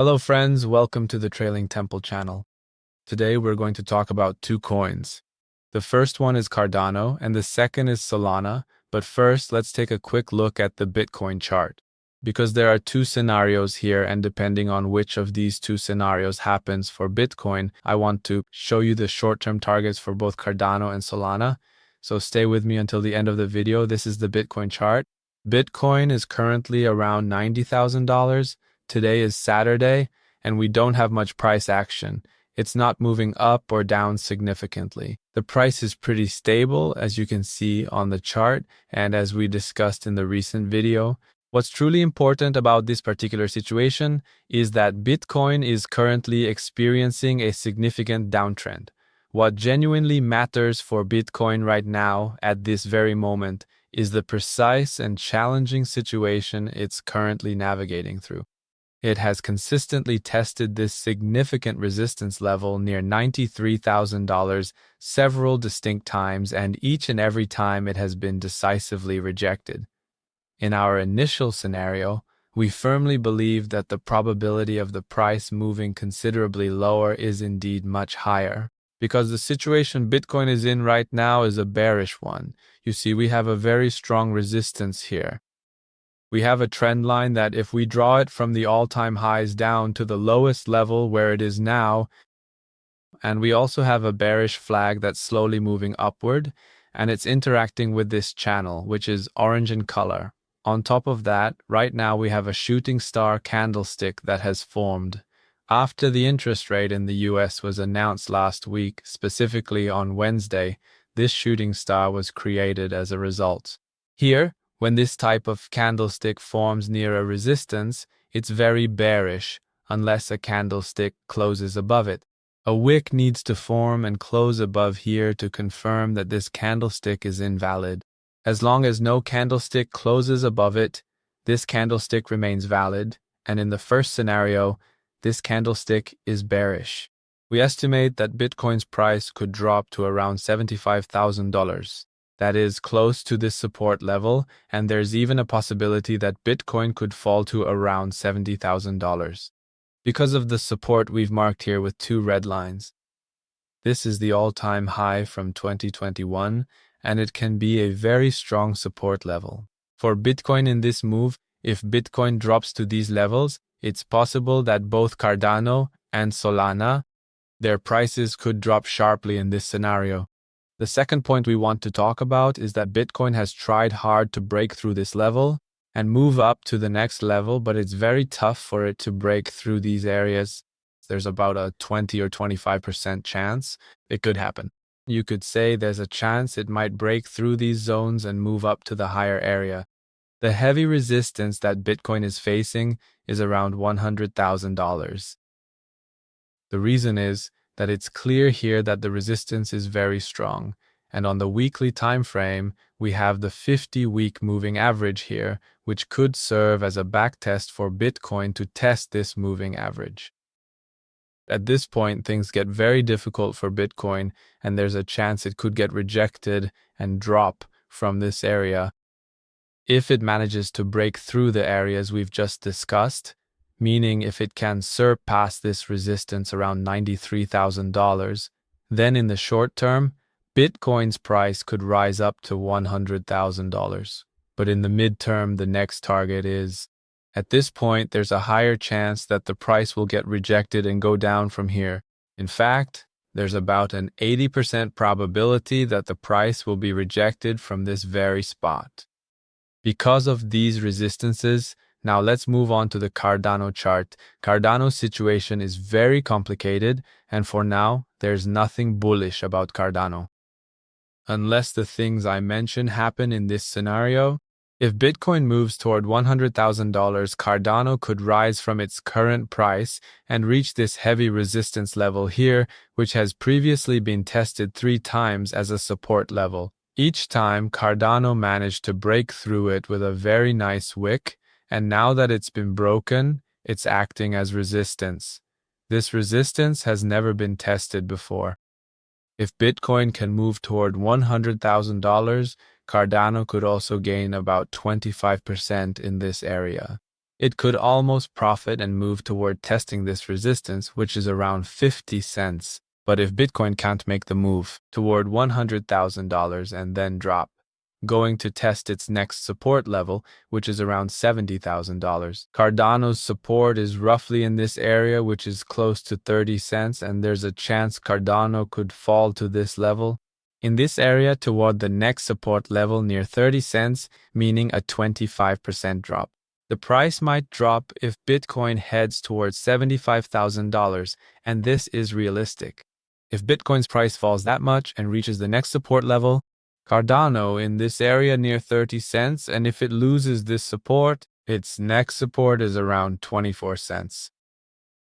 Hello friends, welcome to the Trailing Temple channel. Today we're going to talk about two coins. The first one is Cardano and the second is Solana, but first let's take a quick look at the Bitcoin chart. Because there are two scenarios here and depending on which of these two scenarios happens for Bitcoin, I want to show you the short-term targets for both Cardano and Solana. So stay with me until the end of the video. This is the Bitcoin chart. Bitcoin is currently around $90,000. Today is Saturday, and we don't have much price action. It's not moving up or down significantly. The price is pretty stable, as you can see on the chart, and as we discussed in the recent video. What's truly important about this particular situation is that Bitcoin is currently experiencing a significant downtrend. What genuinely matters for Bitcoin right now, at this very moment, is the precise and challenging situation it's currently navigating through. It has consistently tested this significant resistance level near $93,000 several distinct times, and each and every time it has been decisively rejected. In our initial scenario, we firmly believe that the probability of the price moving considerably lower is indeed much higher, because the situation Bitcoin is in right now is a bearish one. You see, we have a very strong resistance here. We have a trend line that if we draw it from the all-time highs down to the lowest level where it is now, and we also have a bearish flag that's slowly moving upward, and it's interacting with this channel, which is orange in color. On top of that, right now we have a shooting star candlestick that has formed. After the interest rate in the US was announced last week, specifically on Wednesday, this shooting star was created as a result. Here, when this type of candlestick forms near a resistance, it's very bearish, unless a candlestick closes above it. A wick needs to form and close above here to confirm that this candlestick is invalid. As long as no candlestick closes above it, this candlestick remains valid, and in the first scenario, this candlestick is bearish. We estimate that Bitcoin's price could drop to around $75,000. That is close to this support level, and there's even a possibility that Bitcoin could fall to around $70,000. Because of the support we've marked here with two red lines. This is the all-time high from 2021, and it can be a very strong support level. For Bitcoin in this move, if Bitcoin drops to these levels, it's possible that both Cardano and Solana, their prices could drop sharply in this scenario. The second point we want to talk about is that Bitcoin has tried hard to break through this level and move up to the next level, but it's very tough for it to break through these areas. There's about a 20 or 25% chance it could happen. You could say there's a chance it might break through these zones and move up to the higher area. The heavy resistance that Bitcoin is facing is around $100,000. The reason is that it's clear here that the resistance is very strong, and on the weekly time frame, we have the 50-week moving average here, which could serve as a backtest for Bitcoin to test this moving average. At this point, things get very difficult for Bitcoin, and there's a chance it could get rejected and drop from this area. If it manages to break through the areas we've just discussed, meaning if it can surpass this resistance around $93,000, then in the short term, Bitcoin's price could rise up to $100,000. But in the midterm, the next target is, at this point, there's a higher chance that the price will get rejected and go down from here. In fact, there's about an 80% probability that the price will be rejected from this very spot. Because of these resistances, now let's move on to the Cardano chart. Cardano's situation is very complicated, and for now, there's nothing bullish about Cardano. Unless the things I mentioned happen in this scenario, if Bitcoin moves toward $100,000, Cardano could rise from its current price and reach this heavy resistance level here, which has previously been tested 3 times as a support level. Each time, Cardano managed to break through it with a very nice wick, and now that it's been broken, it's acting as resistance. This resistance has never been tested before. If Bitcoin can move toward $100,000, Cardano could also gain about 25% in this area. It could almost profit and move toward testing this resistance, which is around 50 cents. But if Bitcoin can't make the move toward $100,000 and then drop, going to test its next support level, which is around $70,000. Cardano's support is roughly in this area, which is close to 30 cents, and there's a chance Cardano could fall to this level. In this area toward the next support level near 30 cents, meaning a 25% drop. The price might drop if Bitcoin heads towards $75,000, and this is realistic. If Bitcoin's price falls that much and reaches the next support level, Cardano in this area near 30 cents, and if it loses this support, its next support is around 24 cents.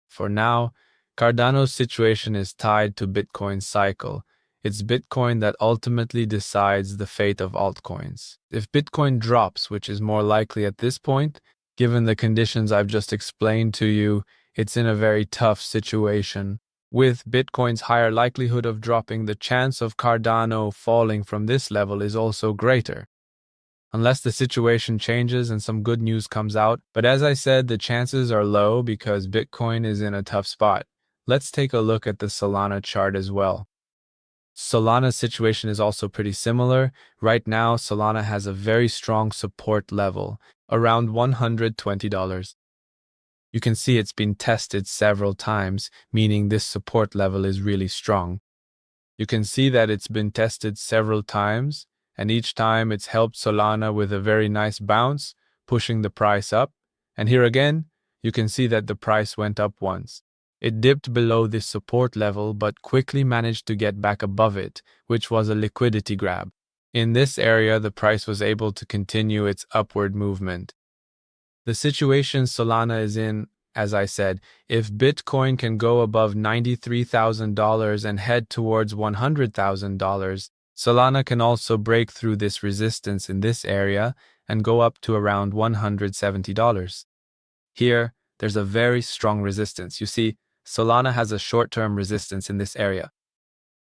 For now, Cardano's situation is tied to Bitcoin's cycle. It's Bitcoin that ultimately decides the fate of altcoins. If Bitcoin drops, which is more likely at this point, given the conditions I've just explained to you, it's in a very tough situation. With Bitcoin's higher likelihood of dropping, the chance of Cardano falling from this level is also greater. Unless the situation changes and some good news comes out, but as I said, the chances are low because Bitcoin is in a tough spot. Let's take a look at the Solana chart as well. Solana's situation is also pretty similar. Right now, Solana has a very strong support level, around $120. You can see it's been tested several times, meaning this support level is really strong. You can see that it's been tested several times, and each time it's helped Solana with a very nice bounce, pushing the price up. And here again, you can see that the price went up once. It dipped below this support level but quickly managed to get back above it, which was a liquidity grab. In this area, the price was able to continue its upward movement. The situation Solana is in, as I said, if Bitcoin can go above $93,000 and head towards $100,000, Solana can also break through this resistance in this area and go up to around $170. Here, there's a very strong resistance. You see, Solana has a short-term resistance in this area.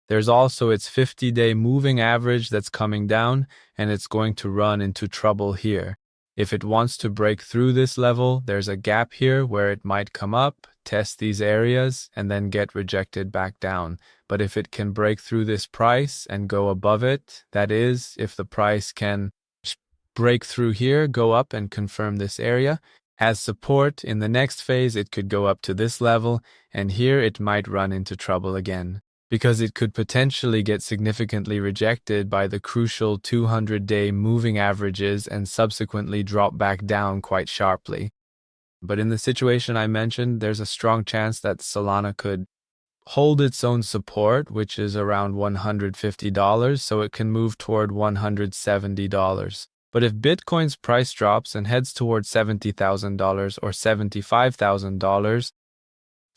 There's also its 50-day moving average that's coming down, and it's going to run into trouble here. If it wants to break through this level, there's a gap here where it might come up, test these areas, and then get rejected back down. But if it can break through this price and go above it, that is, if the price can break through here, go up and confirm this area, as support, in the next phase it could go up to this level, and here it might run into trouble again, because it could potentially get significantly rejected by the crucial 200-day moving averages and subsequently drop back down quite sharply. But in the situation I mentioned, there's a strong chance that Solana could hold its own support, which is around $150, so it can move toward $170. But if Bitcoin's price drops and heads towards $70,000 or $75,000,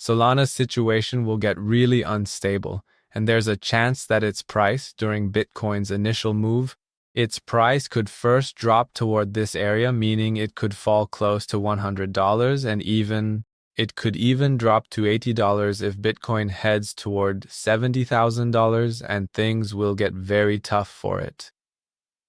Solana's situation will get really unstable, and there's a chance that its price, during Bitcoin's initial move, its price could first drop toward this area, meaning it could fall close to $100, and it could even drop to $80 if Bitcoin heads toward $70,000, and things will get very tough for it.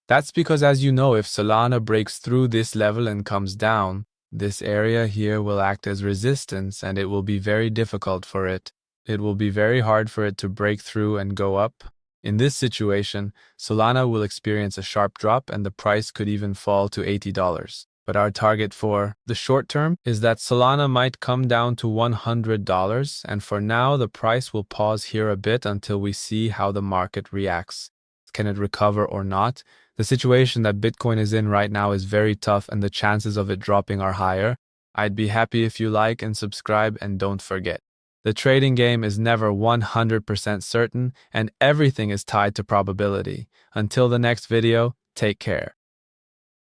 That's because, as you know, if Solana breaks through this level and comes down, this area here will act as resistance, and it will be very difficult for it. It will be very hard for it to break through and go up. In this situation, Solana will experience a sharp drop and the price could even fall to $80. But our target for the short term is that Solana might come down to $100, and for now the price will pause here a bit until we see how the market reacts. Can it recover or not? The situation that Bitcoin is in right now is very tough and the chances of it dropping are higher. I'd be happy if you like and subscribe, and don't forget, the trading game is never 100% certain and everything is tied to probability. Until the next video, take care.